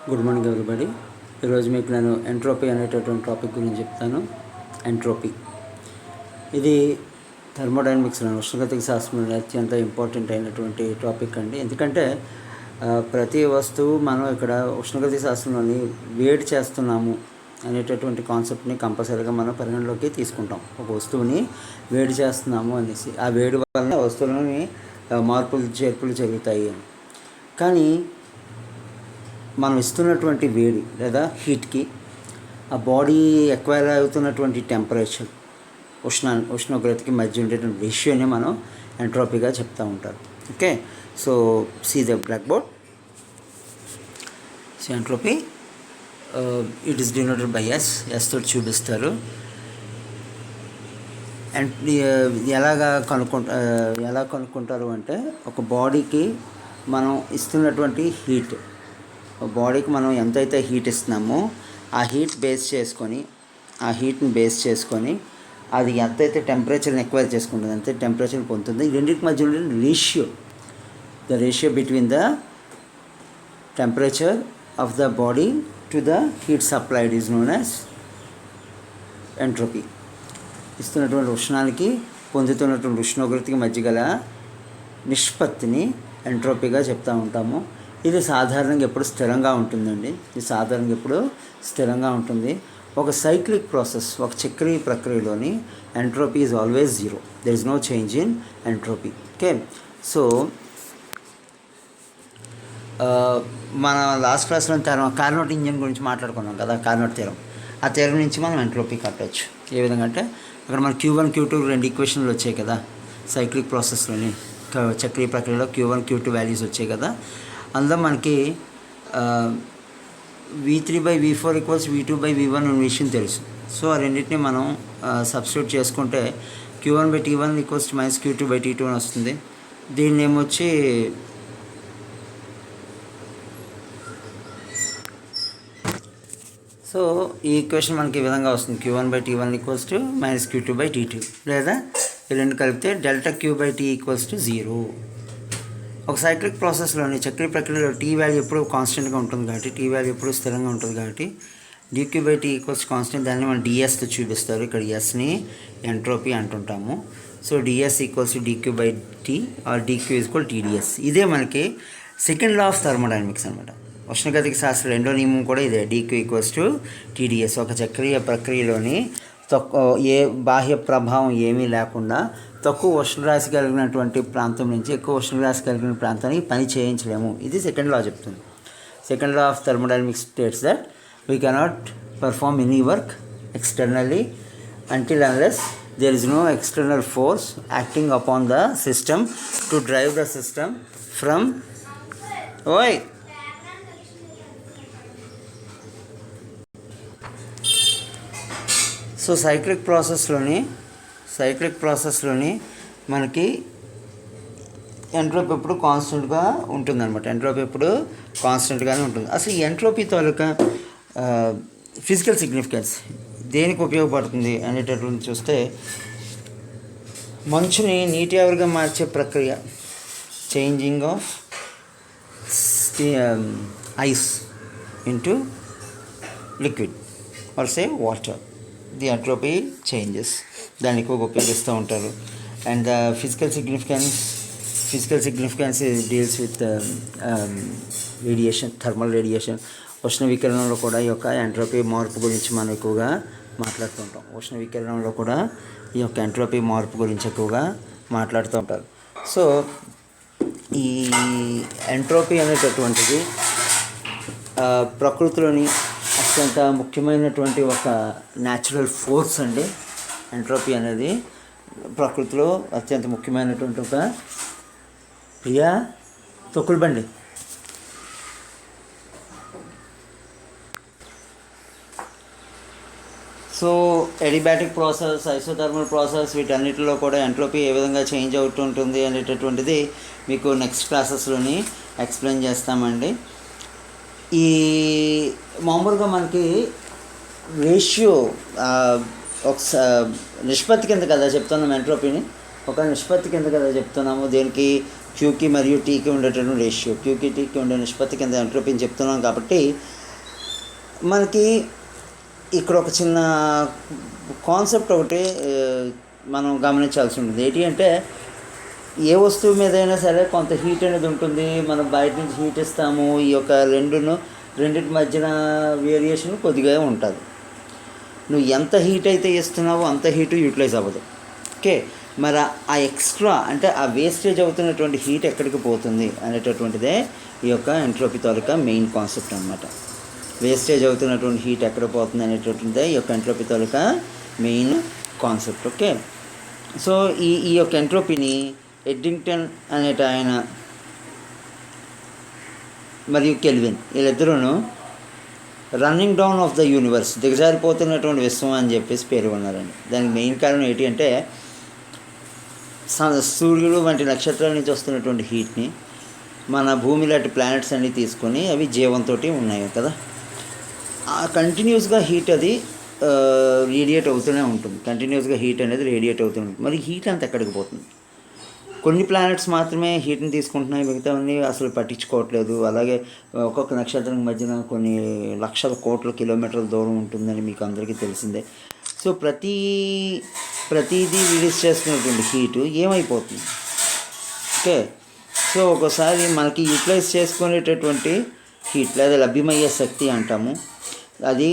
Good morning everybody. ఈరోజు మీకు నేను ఎంట్రోపీ అనేటటువంటి టాపిక్ గురించి చెప్తాను. ఎంట్రోపీ ఇది థర్మోడైనమిక్స్లో ఉష్ణగతిక శాస్త్రంలో అత్యంత ఇంపార్టెంట్ అయినటువంటి టాపిక్ అండి. ఎందుకంటే ప్రతి వస్తువు మనం ఇక్కడ ఉష్ణగతిక శాస్త్రంలోని వేడి చేస్తున్నాము అనేటటువంటి కాన్సెప్ట్ని కంపల్సరీగా మనం పరిగణలోకి తీసుకుంటాం. ఒక వస్తువుని వేడి చేస్తున్నాము అనేసి ఆ వేడి వలన వస్తువులని మార్పులు చేర్పులు జరుగుతాయి అని. కానీ మనం ఇస్తున్నటువంటి వేడి లేదా హీట్కి ఆ బాడీ ఎక్వైర్ అవుతున్నటువంటి టెంపరేచర్ ఉష్ణోగ్రతకి మధ్య ఉండేటువంటి రేషియోని మనం ఎంట్రోపీగా చెప్తూ ఉంటారు. Okay, so see the blackboard. So entropy it is denoted by S తోటి చూపిస్తారు. అండ్ ఎలా కనుక్కుంటారు అంటే ఒక బాడీకి మనం ఇస్తున్నటువంటి హీట్, బాడీకి మనం ఎంతైతే హీట్ ఇస్తున్నామో ఆ హీట్ని బేస్ చేసుకొని అది ఎంతైతే టెంపరేచర్ని ఎక్వైర్ చేసుకుంటుంది అంతే టెంపరేచర్ పొందుతుంది. ఈ రెండింటి మధ్య ఉండే the ratio between the temperature of the body to the heat supplied is known as entropy. ఇస్తున్నటువంటి ఉష్ణానికి పొందుతున్నటువంటి ఉష్ణోగ్రతకి మధ్య గల నిష్పత్తిని ఎంట్రోపీగా చెప్తూ ఉంటాము. ఇది సాధారణంగా ఎప్పుడు స్థిరంగా ఉంటుందండి. ఒక సైక్లిక్ ప్రాసెస్, ఒక చక్రీయ ప్రక్రియలోని entropy is always zero. There is no change in entropy. Okay, so మన లాస్ట్ క్లాస్లో కార్నోట్ ఇంజిన్ గురించి మాట్లాడుకున్నాం కదా, కార్నోట్ థియరం. ఆ థియరం నుంచి మనం ఎంట్రోపీ కట్టవచ్చు. ఏ విధంగా అంటే అక్కడ మన Q1 Q2 రెండు ఈక్వేషన్లు వచ్చాయి కదా సైక్లిక్ ప్రాసెస్లోని, చక్రీయ ప్రక్రియలో Q1 Q2 వాల్యూస్ వచ్చాయి కదా. అందులో మనకి V3/V4 = V2/V1 అనే విషయం తెలుసు. సో ఆ రెండింటిని మనం సబ్స్టిట్యూట్ చేసుకుంటే Q1/T1 = -Q2/T2 అని వస్తుంది. దీన్ని ఏమొచ్చి సో ఈ ఈక్వేషన్ మనకి ఈ విధంగా వస్తుంది. Q1/T1 = -Q2/T2, లేదా ఈ రెండు కలిపితే ΔQ/T = 0. ఒక సైక్లిక్ ప్రాసెస్లోని చక్రీయ ప్రక్రియలో టీ వాల్యూ ఎప్పుడు కాన్స్టెంట్గా ఉంటుంది కాబట్టి, టీ వాల్యూ ఎప్పుడు స్థిరంగా ఉంటుంది కాబట్టి dQ/T = కాన్స్టెంట్. దాన్ని మనం డిఎస్తో చూపిస్తారు. ఇక్కడ ఎస్ని ఎంట్రోపీ అంటుంటాము. So dS = dQ/T or dQ = TdS. ఇదే మనకి సెకండ్ లా ఆఫ్ థర్మోడైనమిక్స్ అనమాట. ఉష్ణగతిక శాస్త్రం రెండో నియమం కూడా ఇదే, dQ = TdS. ఒక చక్రీయ ప్రక్రియలోని ఏ బాహ్య ప్రభావం ఏమీ లేకుండా తక్కువ ఉష్ణరాశి కలిగినటువంటి ప్రాంతం నుంచి ఎక్కువ ఉష్ణరాశి కలిగిన ప్రాంతానికి పని చేయించలేము. ఇది సెకండ్ లా చెప్తుంది. Second law of thermodynamics states that we cannot perform any work externally until unless there is no external force acting upon the system to drive the system from so cyclic ప్రాసెస్లోని మనకి entropy ఎప్పుడు కాన్స్టెంట్గా ఉంటుందన్నమాట. అసలు ఈ entropy తాలూకా physical significance దేనికి ఉపయోగపడుతుంది అనేటటువంటి చూస్తే, మంచుని నీటి ఆవిరిగా మార్చే ప్రక్రియ, changing of ice into liquid or say water, the entropy changes, దాన్ని ఎక్కువగా ఉపయోగిస్తూ ఉంటారు. And the physical significance deals with radiation, thermal radiation. ఉష్ణ వికిరణంలో కూడా ఈ యొక్క ఎంట్రోపీ మార్పు గురించి మనం ఎక్కువగా మాట్లాడుతూ ఉంటాం. సో ఈ ఎంట్రోపీ అనేటటువంటిది ప్రకృతిలోని అత్యంత ముఖ్యమైనటువంటి ఒక న్యాచురల్ ఫోర్స్ అండి. ఎంట్రోపీ అనేది ప్రకృతిలో అత్యంత ముఖ్యమైనటువంటి ఒక తొక్కుడు బండి. సో ఎడిబాటిక్ ప్రాసెస్, ఐసోథర్మల్ ప్రాసెస్, వీటన్నిటిలో కూడా ఎంట్రోపీ ఏ విధంగా చేంజ్ అవుతుంటుంది అనేటటువంటిది మీకు నెక్స్ట్ క్లాసెస్లోని ఎక్స్ప్లెయిన్ చేస్తామండి. ఈ మామూలుగా మనకి రేషియో ఒక నిష్పత్తి కింద కదా చెప్తున్నాము. ఎంట్రోపీని ఒక నిష్పత్తి కింద కదా చెప్తున్నాము. దేనికి? క్యూకి మరియు టీకి ఉండేటటువంటి రేషియో, క్యూకి టీకి ఉండే నిష్పత్తి కింద ఎంట్రోపీని చెప్తున్నాం. కాబట్టి మనకి ఇక్కడ ఒక చిన్న కాన్సెప్ట్ ఒకటి మనం గమనించాల్సి ఉంటుంది. ఏంటి అంటే ఏ వస్తువు మీద అయినా సరే కొంత హీట్ అనేది ఉంటుంది. మనం బయట నుంచి హీట్ ఇస్తాము, ఈ యొక్క రెండింటి మధ్యన వేరియేషన్ కొద్దిగా ఉంటుంది. నువ్వు ఎంత హీట్ అయితే ఇస్తున్నావో అంత హీటు యూటిలైజ్ అవ్వదు. ఓకే, మరి ఆ ఎక్స్ట్రా అంటే ఆ వేస్టేజ్ అవుతున్నటువంటి హీట్ ఎక్కడికి పోతుంది అనేటటువంటిదే ఈ యొక్క ఎంట్రోపీ తాలూకా మెయిన్ కాన్సెప్ట్ అనమాట. వేస్టేజ్ అవుతున్నటువంటి హీట్ ఎక్కడ పోతుంది అనేటటువంటిదే ఈ యొక్క ఎంట్రోపీ తాలూకా మెయిన్ కాన్సెప్ట్. ఓకే, సో ఈ యొక్క ఎంట్రోపీని ఎడ్డింగ్టన్ అనేట ఆయన మరియు కెల్విన్ వీళ్ళిద్దరూ running down of the universe, దిగజారిపోతున్నటువంటి విశ్వం అని చెప్పేసి పేరు ఉన్నారండి. దానికి మెయిన్ కారణం ఏంటి అంటే సూర్యుడు వంటి నక్షత్రాల నుంచి వస్తున్నటువంటి హీట్ని మన భూమి లాంటి ప్లానెట్స్ అన్నీ తీసుకొని అవి జీవంతో ఉన్నాయి కదా, కంటిన్యూస్గా హీట్ అది రేడియేట్ అవుతూనే ఉంటుంది. కంటిన్యూస్గా హీట్ అనేది రేడియేట్ అవుతూ ఉంటుంది. మరి హీట్ అంతా ఎక్కడికి పోతుంది? కొన్ని ప్లానెట్స్ మాత్రమే హీట్ని తీసుకుంటున్నాయి, మిగతావన్నీ అసలు పట్టించుకోవట్లేదు. అలాగే ఒక్కొక్క నక్షత్రం మధ్యన కొన్ని లక్షల కోట్ల కిలోమీటర్ల దూరం ఉంటుందని మీకు అందరికీ తెలిసిందే. సో ప్రతిదీ రిలీజ్ చేస్తున్నటువంటి హీటు ఏమైపోతుంది? ఓకే, సో ఒకసారి మనకి యూటిలైజ్ చేసుకునేటటువంటి హీట్ లేదా లభ్యమయ్యే శక్తి అంటాము, అది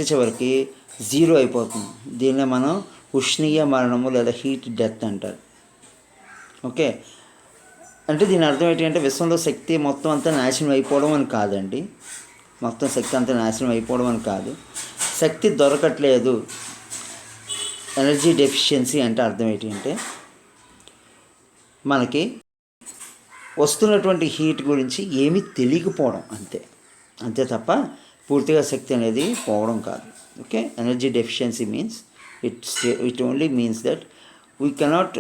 చివరికి జీరో అయిపోతుంది. దీన్నే మనం ఉష్ణీయ మరణము లేదా హీట్ డెత్ అంటారు. ఓకే, అంటే దీని అర్థం ఏంటంటే విశ్వంలో శక్తి మొత్తం అంతా నాశనం అయిపోవడం అని కాదండి. మొత్తం శక్తి అంతా నాశనం అయిపోవడం అని కాదు, శక్తి దొరకట్లేదు, ఎనర్జీ డెఫిషియన్సీ అంటే అర్థం ఏంటంటే మనకి వస్తున్నటువంటి హీట్ గురించి ఏమీ తెలియకపోవడం, అంతే తప్ప పూర్తిగా శక్తి అనేది పోవడం కాదు. Okay, energy deficiency means it only means that we cannot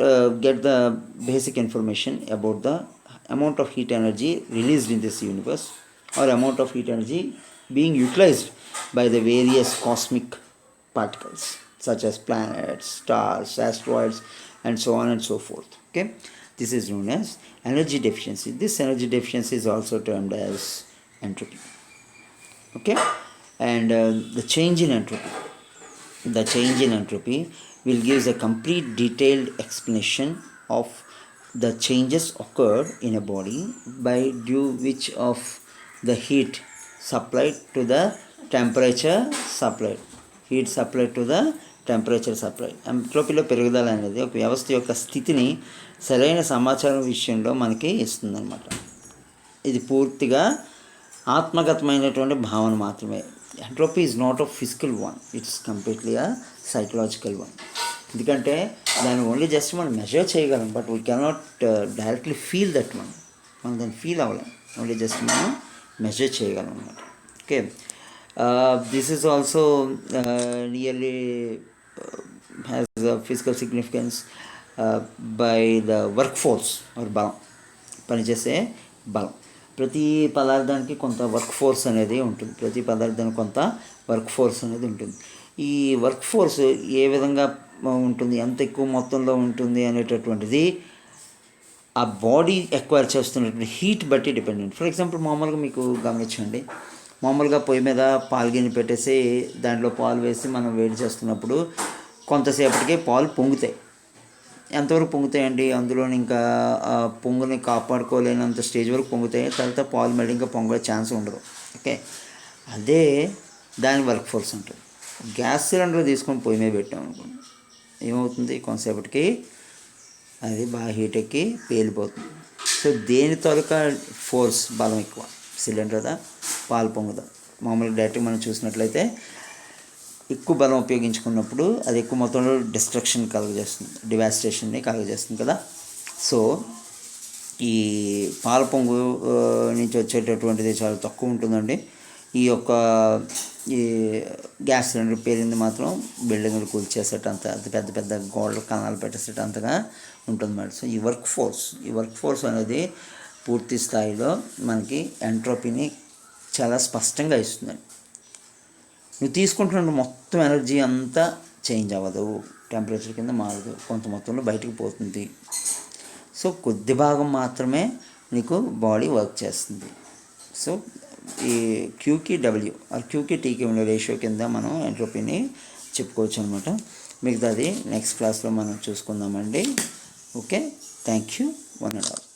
get the basic information about the amount of heat energy released in this universe or amount of heat energy being utilized by the various cosmic particles such as planets, stars, asteroids and so on and so forth. Okay, this is known as energy deficiency. This energy deficiency is also termed as entropy. Okay, and the change in entropy will give a complete detailed explanation of the changes occurred in a body by due which of the heat supplied to the temperature supplied. ఎంట్రోపీలో పెరుగుదల అనేది ఒక వ్యవస్థ యొక్క స్థితిని సరైన సమాచారం విషయంలో మనకి ఇస్తుందన్నమాట. ఇది పూర్తిగా ఆత్మగతమైనటువంటి భావన మాత్రమే. Entropy is not a physical one, it's completely a psychological one. ఎందుకంటే దాన్ని ఓన్లీ జస్ట్ మనం మెజర్ చేయగలం, but we cannot directly feel that one. మనం దాన్ని ఫీల్ అవ్వలేం, ఓన్లీ జస్ట్ మనం మెజర్ చేయగలం అన్నమాట. Okay, this is also nearly has a physical significance by the work force or బలం, పనిచేసే బలం. ప్రతి పదార్థానికి కొంత వర్క్ ఫోర్స్ అనేది ఉంటుంది. ఈ వర్క్ ఫోర్స్ ఏ విధంగా ఉంటుంది, ఎంత ఎక్కువ మొత్తంలో ఉంటుంది అనేటటువంటిది ఆ బాడీ ఎక్వైర్ చేస్తున్నటువంటి హీట్ బట్టి డిపెండెంట్. ఫర్ ఎగ్జాంపుల్ మామూలుగా మీకు గమనించండి, మామూలుగా పొయ్యి మీద పాలు గిన్నె పెట్టేసి దాంట్లో పాలు వేసి మనం వేడి చేస్తున్నప్పుడు కొంతసేపటికి పాలు పొంగుతాయి. ఎంతవరకు పొంగుతాయండి? అందులో ఇంకా పొంగుని కాపాడుకోలేనంత స్టేజ్ వరకు పొంగుతాయి. తర్వాత పాలు మళ్ళీ ఇంకా పొంగే ఛాన్స్ ఉండదు. ఓకే, అదే దాని వర్క్ ఫోర్స్ ఉంటుంది. గ్యాస్ సిలిండర్ తీసుకొని పొయ్యి మీద పెట్టాం అనుకోండి, ఏమవుతుంది? కొంతసేపటికి అది బాగా హీట్ ఎక్కి పేలిపోతుంది. సో దేని తాలూకా ఫోర్స్ బలం ఎక్కువ, సిలిండర్దా పాలు పొంగుదా? మామూలుగా డైరెక్ట్గా మనం చూసినట్లయితే ఎక్కువ బలం ఉపయోగించుకున్నప్పుడు అది ఎక్కువ మొత్తంలో డిస్ట్రక్షన్ కలుగజేస్తుంది, డివాస్టేషన్ని కలుగజేస్తుంది కదా. సో ఈ పాల పొంగు నుంచి వచ్చేటటువంటిది చాలా తక్కువ ఉంటుందండి. ఈ గ్యాస్ సిలిండర్ పేలింది మాత్రం బిల్డింగ్లు కూల్చేసేటంత, పెద్ద పెద్ద గోడలు కణాలు పెట్టేసేటంతగా ఉంటుంది మేడం. సో ఈ వర్క్ ఫోర్స్ అనేది పూర్తి స్థాయిలో మనకి ఎంట్రోపీని చాలా స్పష్టంగా ఇస్తుందండి. నువ్వు తీసుకుంటున్న మొత్తం ఎనర్జీ అంతా చేంజ్ అవ్వదు, టెంపరేచర్ కింద మారదు, కొంత మొత్తంలో బయటకు పోతుంది. సో కొద్ది భాగం మాత్రమే నీకు బాడీ వర్క్ చేస్తుంది. సో ఈ క్యూకి డబ్ల్యూ క్యూకి టీకి ఉండే రేషియో కింద మనం ఎంట్రోపీని చెప్పుకోవచ్చు అనమాట. మిగతాది నెక్స్ట్ క్లాస్లో మనం చూసుకుందామండి. Okay, thank you one and all.